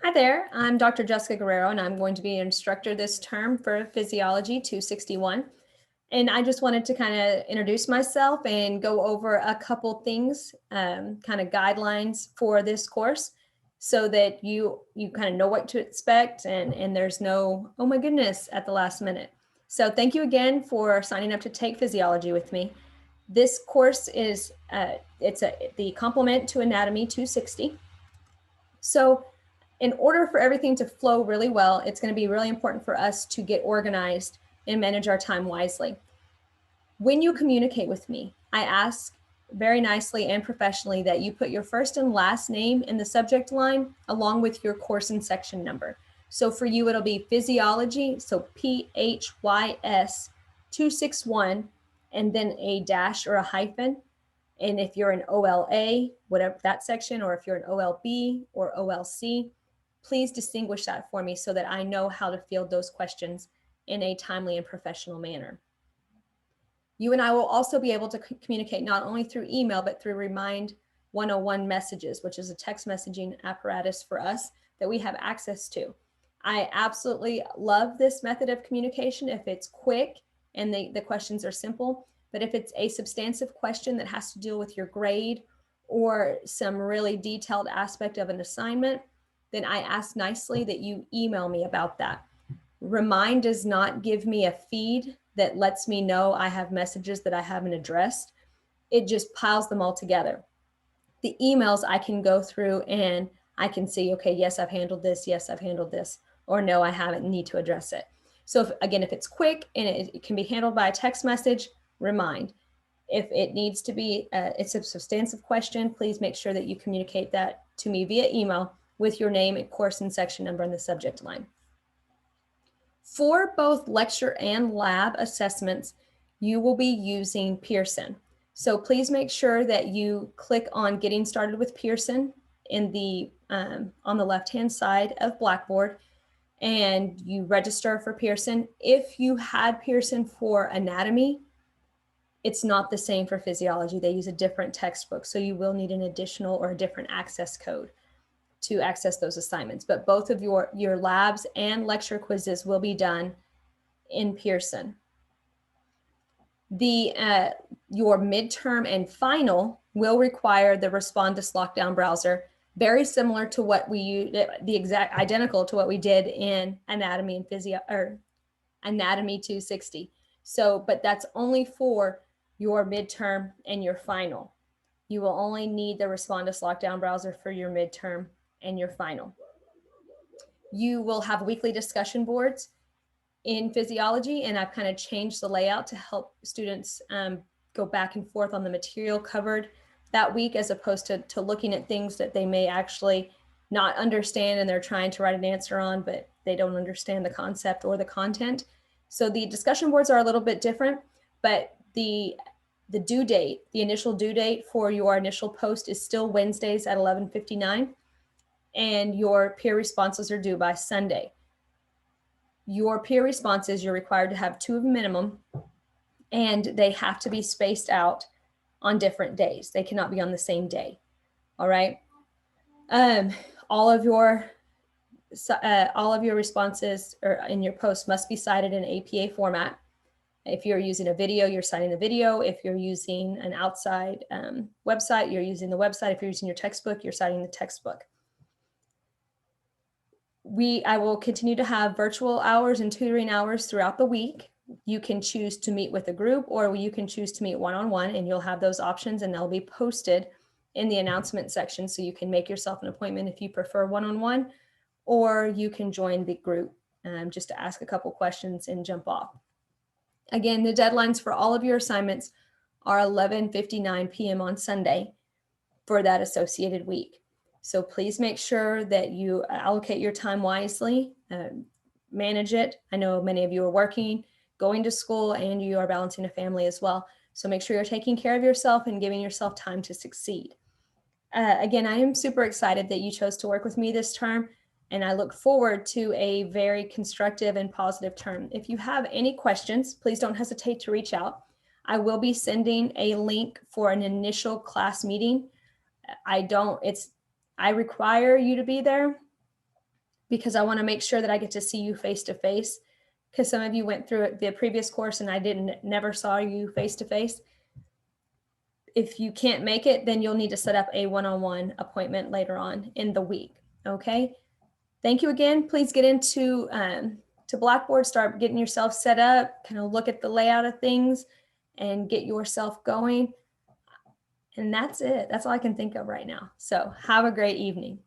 Hi there, I'm Dr. Jessica Guerrero, and I'm going to be an instructor this term for Physiology 261. And I just wanted to kind of introduce myself and go over a couple things, kind of guidelines for this course so that you kind of know what to expect and there's no, oh my goodness, at the last minute. So thank you again for signing up to take physiology with me. This course is, the complement to Anatomy 260. So in order for everything to flow really well, it's going to be really important for us to get organized and manage our time wisely. When you communicate with me, I ask very nicely and professionally that you put your first and last name in the subject line along with your course and section number. So for you, it'll be physiology, so PHYS 261, and then a dash or a hyphen. And if you're an OLA, whatever that section, or if you're an OLB or OLC, please distinguish that for me so that I know how to field those questions in a timely and professional manner. You and I will also be able to communicate not only through email, but through Remind 101 messages, which is a text messaging apparatus for us that we have access to. I absolutely love this method of communication if it's quick and the questions are simple. But if it's a substantive question that has to deal with your grade or some really detailed aspect of an assignment, then I ask nicely that you email me about that. Remind does not give me a feed that lets me know I have messages that I haven't addressed. It just piles them all together. The emails I can go through and I can see, okay, yes, I've handled this. Yes, I've handled this. Or no, I haven't, need to address it. So if it's quick and it can be handled by a text message, Remind. If it needs to be, it's a substantive question, please make sure that you communicate that to me via email with your name and course and section number in the subject line. For both lecture and lab assessments, you will be using Pearson. So please make sure that you click on Getting Started with Pearson in the on the left-hand side of Blackboard, and you register for Pearson. If you had Pearson for anatomy, it's not the same for physiology. They use a different textbook, so you will need an additional or a different access code to access those assignments. But both of your labs and lecture quizzes will be done in Pearson. Your midterm and final will require the Respondus lockdown browser, very similar to what we use, identical to what we did in anatomy and physio, or anatomy 260. So, but that's only for your midterm and your final. You will only need the Respondus lockdown browser for your midterm and your final. You will have weekly discussion boards in physiology, and I've kind of changed the layout to help students go back and forth on the material covered that week, as opposed to looking at things that they may actually not understand and they're trying to write an answer on, but they don't understand the concept or the content. So the discussion boards are a little bit different, but the due date, the initial due date for your initial post is still Wednesdays at 11:59, and your peer responses are due by Sunday. Your peer responses, you're required to have 2 of a minimum, and they have to be spaced out on different days. They cannot be on the same day. All right. All of your responses or in your post must be cited in APA format. If you're using a video, you're citing the video. If you're using an outside website, you're using the website. If you're using your textbook, you're citing the textbook. I will continue to have virtual hours and tutoring hours throughout the week. You can choose to meet with a group, or you can choose to meet one-on-one, and you'll have those options, and they'll be posted in the announcement section. So you can make yourself an appointment if you prefer one-on-one, or you can join the group just to ask a couple questions and jump off. Again, the deadlines for all of your assignments are 11:59 p.m. on Sunday for that associated week. So please make sure that you allocate your time wisely, manage it. I know many of you are working, going to school, and you are balancing a family as well. So make sure you're taking care of yourself and giving yourself time to succeed. Again, I am super excited that you chose to work with me this term, and I look forward to a very constructive and positive term. If you have any questions, please don't hesitate to reach out. I will be sending a link for an initial class meeting. I require you to be there, because I want to make sure that I get to see you face to face. Because some of you went through the previous course and I never saw you face to face. If you can't make it, then you'll need to set up a one-on-one appointment later on in the week. Okay. Thank you again. Please get into to Blackboard, start getting yourself set up, kind of look at the layout of things and get yourself going. And that's it. That's all I can think of right now. So have a great evening.